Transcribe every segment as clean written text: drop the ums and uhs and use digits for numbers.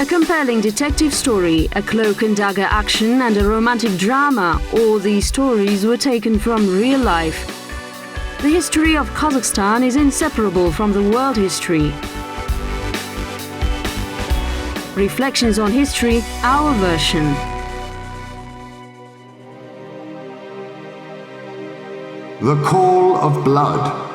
A compelling detective story, a cloak and dagger action, and a romantic drama, all these stories were taken from real life. The history of Kazakhstan is inseparable from the world history. Reflections on History, our version. The Call of Blood.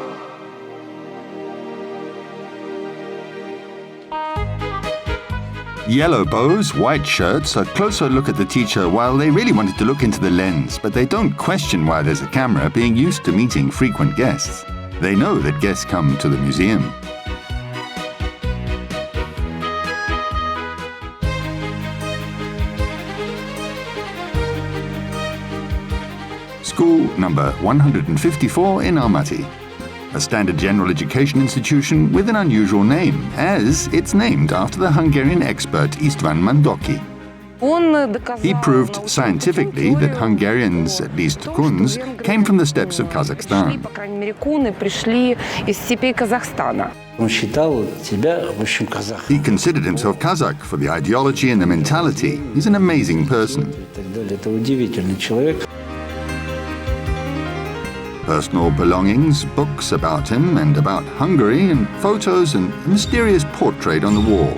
Yellow bows, white shirts, a closer look at the teacher while they really wanted to look into the lens, but they don't question why there's a camera, being used to meeting frequent guests. They know that guests come to the museum. School number 154 in Almaty. A standard general education institution with an unusual name, as it's named after the Hungarian expert István Mandoki. He proved scientifically that Hungarians, at least Kuns, came from the steppes of Kazakhstan. He considered himself Kazakh for the ideology and the mentality. He's an amazing person. Personal belongings, books about him and about Hungary, and photos and a mysterious portrait on the wall.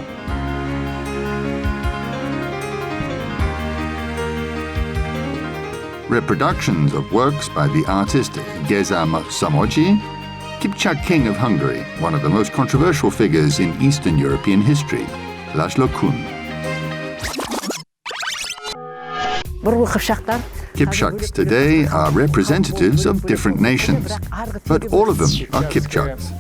Reproductions of works by the artist Geza Samoji, Kipchak King of Hungary, one of the most controversial figures in Eastern European history, Laszlo Kun. Kipchaks today are representatives of different nations, but all of them are Kipchaks.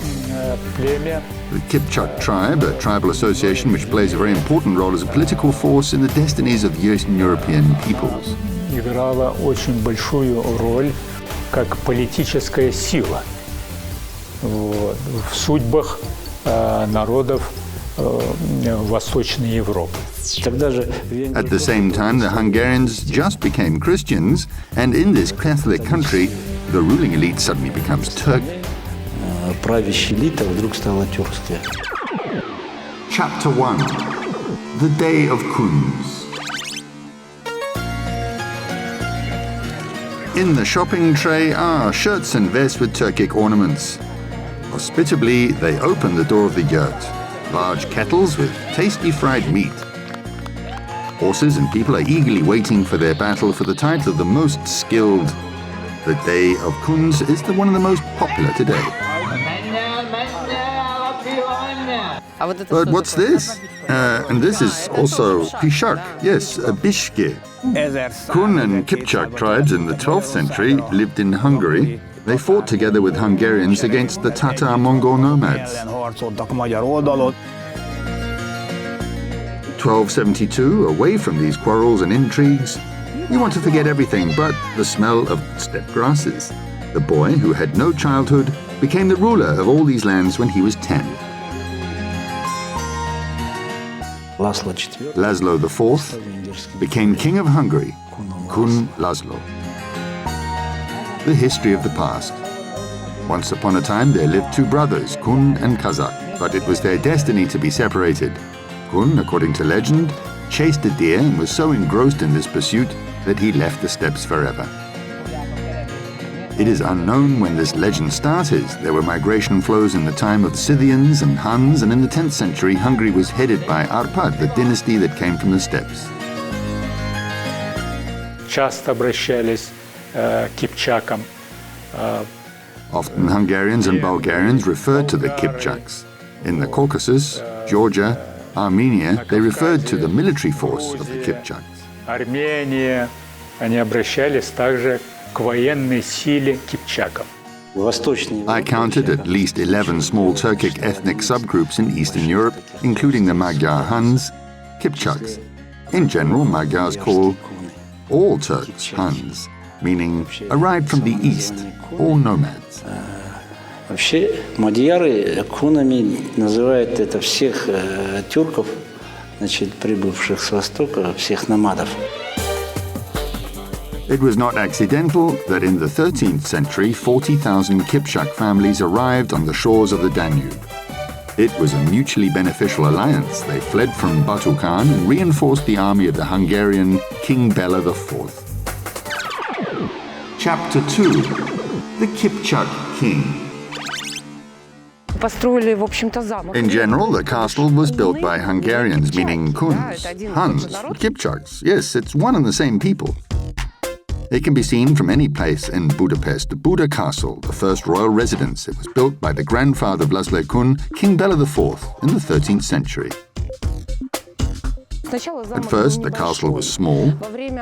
The Kipchak tribe, a tribal association which plays a very important role as a political force in the destinies of Eastern European peoples. Играла очень большую роль как политическая сила в судьбах народов Восточной Европы. At the same time, the Hungarians just became Christians, and in this Catholic country, the ruling elite suddenly becomes Turkic. Chapter 1. The Day of Kuns. In the shopping tray are shirts and vests with Turkic ornaments. Hospitably, they open the door of the yurt. Large kettles with tasty fried meat. Horses and people are eagerly waiting for their battle for the title of the most skilled. The Day of Kuns is one of the most popular today. But what's this? And this is also Kipchak, yes, a bishke. Kun and Kipchak tribes in the 12th century lived in Hungary. They fought together with Hungarians against the Tatar-Mongol nomads. 1272, away from these quarrels and intrigues, you want to forget everything but the smell of steppe grasses. The boy, who had no childhood, became the ruler of all these lands when he was 10. Laszlo IV became king of Hungary, Kun Laszlo. The history of the past. Once upon a time there lived two brothers, Kun and Kazakh, but it was their destiny to be separated. Kun, according to legend, chased a deer and was so engrossed in this pursuit that he left the steppes forever. It is unknown when this legend started. There were migration flows in the time of the Scythians and Huns, and in the 10th century Hungary was headed by Arpad, the dynasty that came from the steppes. Часто обращались к Кипчакам. Often Hungarians and Bulgarians referred to the Kipchaks. In the Caucasus, Georgia, Armenia, they referred to the military force of the Kipchaks. Армения, они обращались также к военной силе кипчаков. I counted at least 11 small Turkic ethnic subgroups in Eastern Europe, including the Magyar Huns, Kipchaks. In general, Magyars call all Turks Huns, meaning arrived from the east, all nomads. Вообще, мадьяры кунами называют это всех тюрков, значит, прибывших с востока, всех номадов. It was not accidental that in the 13th century, 40,000 Kipchak families arrived on the shores of the Danube. It was a mutually beneficial alliance. They fled from Batu Khan and reinforced the army of the Hungarian King Bela IV. Chapter 2. The Kipchak King. In general, the castle was built by Hungarians, meaning Kuns, Huns, Kipchaks. Yes, it's one and the same people. It can be seen from any place in Budapest. Buda Castle, the first royal residence. It was built by the grandfather of Laszlo Kun, King Bela IV, in the 13th century. At first, the castle was small.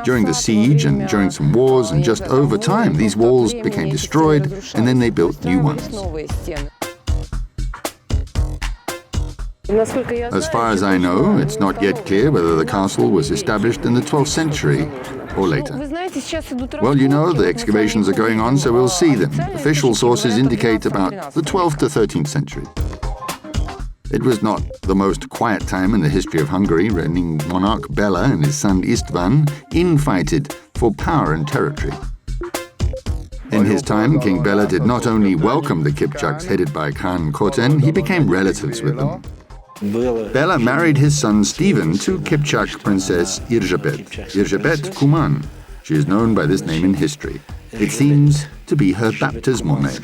During the siege and during some wars and just over time, these walls became destroyed and then they built new ones. As far as I know, it's not yet clear whether the castle was established in the 12th century or later. Well, you know, the excavations are going on, so we'll see them. Official sources indicate about the 12th to 13th century. It was not the most quiet time in the history of Hungary. Reigning monarch Bela and his son István infighted for power and territory. In his time, King Bela did not only welcome the Kipchaks headed by Khan Koten, he became relatives with them. Bela married his son Stephen to Kipchak princess Irzsébet Kuman. She is known by this name in history. It seems to be her baptismal name.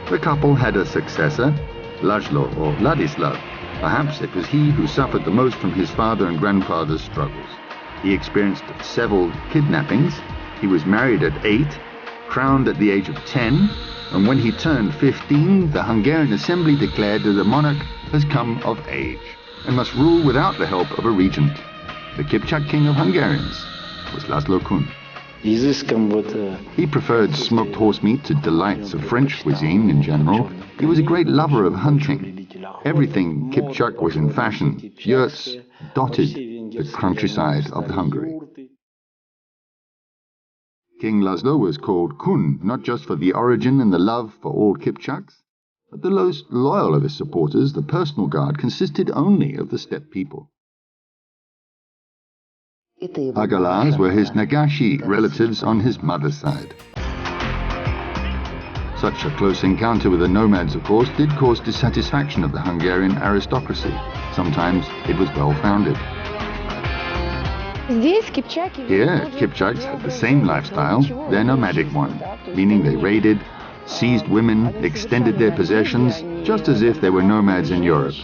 The couple had a successor, Laszlo or Ladislav. Perhaps it was he who suffered the most from his father and grandfather's struggles. He experienced several kidnappings. He was married at 8, crowned at the age of 10, and when he turned 15, the Hungarian Assembly declared that the monarch has come of age and must rule without the help of a regent. The Kipchak king of Hungarians was Laszlo Kun. He preferred smoked horse meat to delights of French cuisine in general. He was a great lover of hunting. Everything Kipchak was in fashion. Yurts dotted the countryside of Hungary. King Laszlo was called Kun, not just for the origin and the love for all Kipchaks, but the most loyal of his supporters, the personal guard, consisted only of the steppe people. Agalars were his Nagashi relatives on his mother's side. Such a close encounter with the nomads, of course, did cause dissatisfaction of the Hungarian aristocracy. Sometimes it was well-founded. Here, Kipchaks had the same lifestyle, their nomadic one, meaning they raided, seized women, extended their possessions, just as if they were nomads in Europe.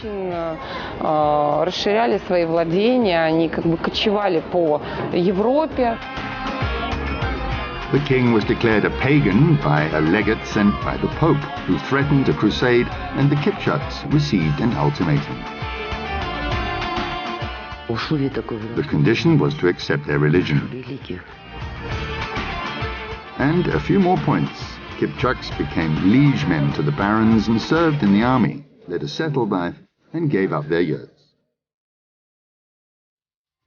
The king was declared a pagan by a legate sent by the Pope, who threatened a crusade, and the Kipchaks received an ultimatum. The condition was to accept their religion. And a few more points. Kipchaks became liegemen to the barons and served in the army, led a settled life, and gave up their yurts.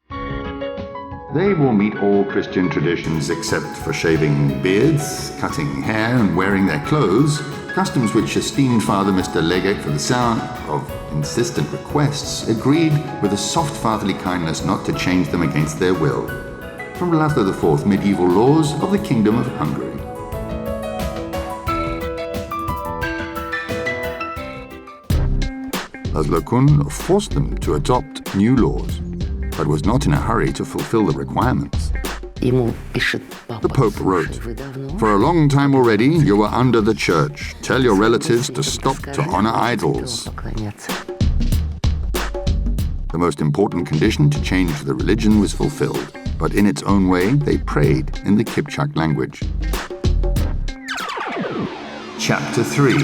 They will meet all Christian traditions except for shaving beards, cutting hair, and wearing their clothes, customs which esteemed Father Mr. Legate, for the sound of insistent requests, agreed with a soft fatherly kindness not to change them against their will. From Laszlo IV, Medieval Laws of the Kingdom of Hungary. Laszlo Kun forced them to adopt new laws, but was not in a hurry to fulfill the requirements. The Pope wrote, "For a long time already you were under the church. Tell your relatives to stop to honor idols." The most important condition to change the religion was fulfilled, but in its own way they prayed in the Kipchak language. Chapter 3.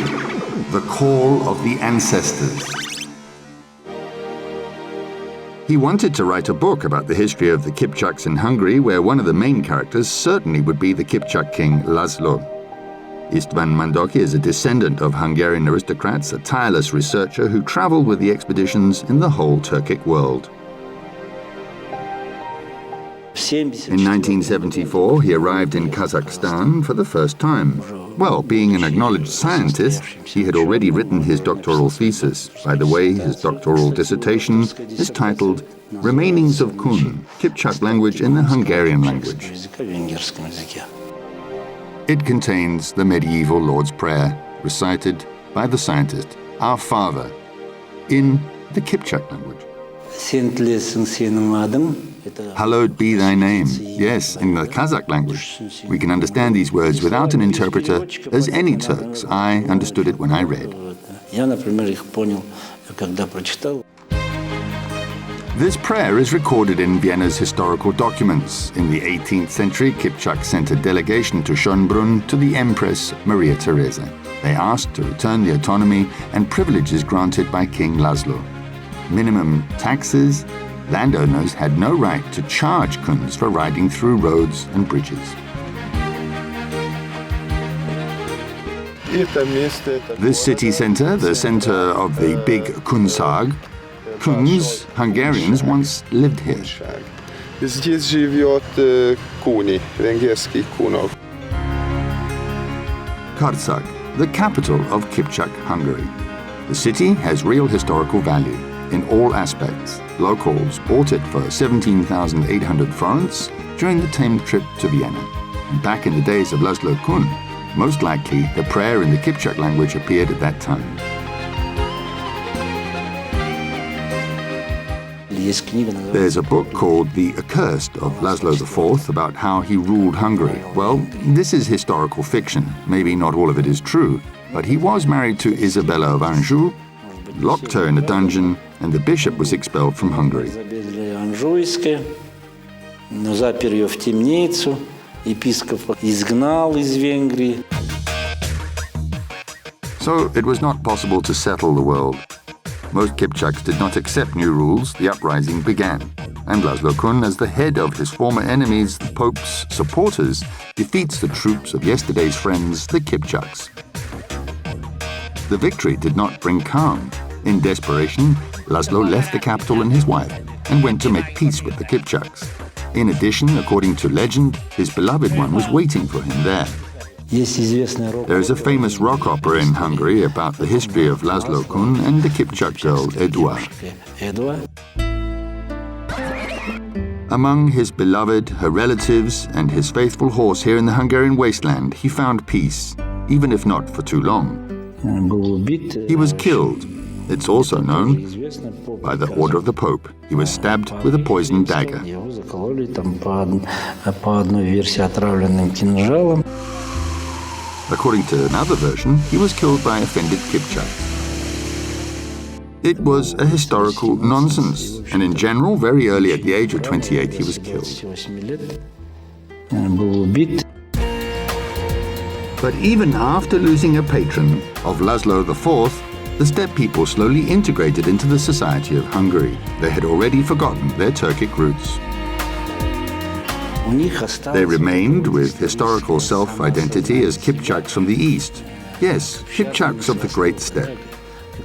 The Call of the Ancestors. He wanted to write a book about the history of the Kipchaks in Hungary, where one of the main characters certainly would be the Kipchak king Laszlo. István Mandoki is a descendant of Hungarian aristocrats, a tireless researcher who traveled with the expeditions in the whole Turkic world. In 1974, he arrived in Kazakhstan for the first time. Well, being an acknowledged scientist, he had already written his doctoral thesis. By the way, his doctoral dissertation is titled Remainings of Kun, Kipchak language in the Hungarian language. It contains the medieval Lord's Prayer, recited by the scientist, Our Father, in the Kipchak language. Hallowed be thy name. Yes, in the Kazakh language. We can understand these words without an interpreter, as any Turks. I understood it when I read. This prayer is recorded in Vienna's historical documents. In the 18th century, Kipchak sent a delegation to Schönbrunn to the Empress Maria Theresa. They asked to return the autonomy and privileges granted by King Laszlo. Minimum taxes, landowners had no right to charge Kuns for riding through roads and bridges. This city center, the center of the big kumsagat, Kuns, Hungarians, once lived here. Здесь живет куни, венгерский кунов. Kazakh, the capital of Kipchak, Hungary. The city has real historical value in all aspects. Locals bought it for 17,800 florins during the tame trip to Vienna. And back in the days of Laszlo Kun, most likely the prayer in the Kipchak language appeared at that time. There's a book called The Accursed of Laszlo IV about how he ruled Hungary. Well, this is historical fiction. Maybe not all of it is true, but he was married to Isabella of Anjou, locked her in a dungeon, and the bishop was expelled from Hungary. So it was not possible to settle the world. Most Kipchaks did not accept new rules. The uprising began, and Laszlo Kun, as the head of his former enemies, the Pope's supporters, defeats the troops of yesterday's friends, the Kipchaks. The victory did not bring calm. In desperation, Laszlo left the capital and his wife and went to make peace with the Kipchaks. In addition, according to legend, his beloved one was waiting for him there. There is a famous rock opera in Hungary about the history of Laszlo Kun and the Kipchak girl Edouard. Among his beloved, her relatives, and his faithful horse here in the Hungarian wasteland, he found peace, even if not for too long. He was killed. It's also known by the order of the Pope. He was stabbed with a poisoned dagger. According to another version, he was killed by offended Kipchak. It was a historical nonsense, and in general, very early at the age of 28, he was killed. But even after losing a patron of Laszlo IV, the steppe people slowly integrated into the society of Hungary. They had already forgotten their Turkic roots. They remained with historical self-identity as Kipchaks from the east. Yes, Kipchaks of the Great Steppe.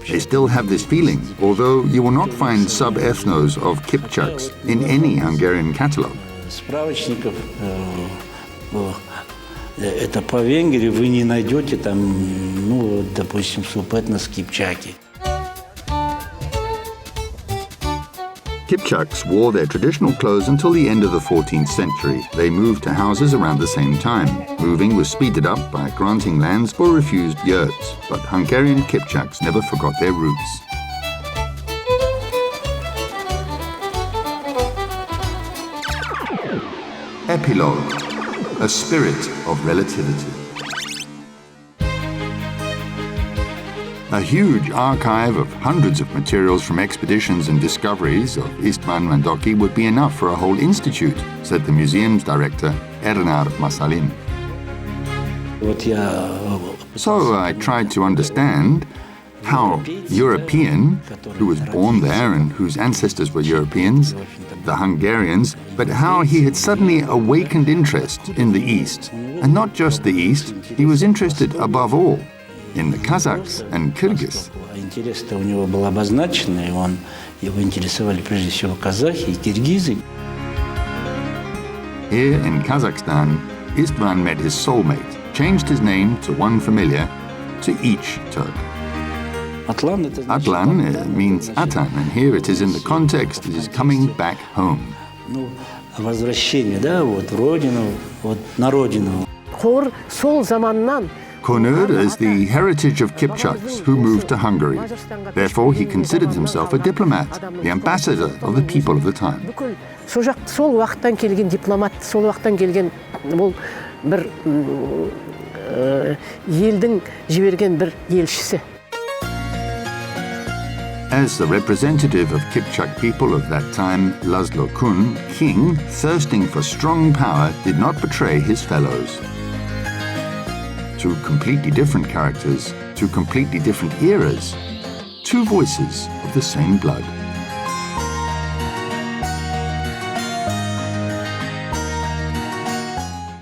They still have this feeling, although you will not find sub-ethnos of Kipchaks in any Hungarian catalogue. Это по Венгрии вы не найдете там, ну, допустим, субэтнос Кипчаки. Kipchaks wore their traditional clothes until the end of the 14th century. They moved to houses around the same time. Moving was speeded up by granting lands for refused yurts, but Hungarian Kipchaks never forgot their roots. Epilogue: A spirit of relativity. A huge archive of hundreds of materials from expeditions and discoveries of István Mandoki would be enough for a whole institute, said the museum's director, Ernár Masalin. So I tried to understand how European, who was born there and whose ancestors were Europeans, the Hungarians, but how he had suddenly awakened interest in the East. And not just the East, he was interested above all in the Kazakhs and Kyrgyz. Интерес-то у него был обозначен, и его интересовали прежде всего казахи и киргизы. Here in Kazakhstan, István met his soulmate, changed his name to one familiar to each Turk. Atlan means Atan, and here it is in the context, it is coming back home. Ну, возвращение, да, вот в родину, вот на родину. Хор сол заманнан Konur is the heritage of Kipchaks who moved to Hungary. Therefore, he considered himself a diplomat, the ambassador of the people of the time. бүкіл сол уақыттан келген дипломат, сол уақыттан келген бұл бір елдің жіберген бір елшісі. As the representative of Kipchak people of that time, Laszlo Kun, king, thirsting for strong power, did not betray his fellows. Two completely different characters, two completely different eras, two voices of the same blood.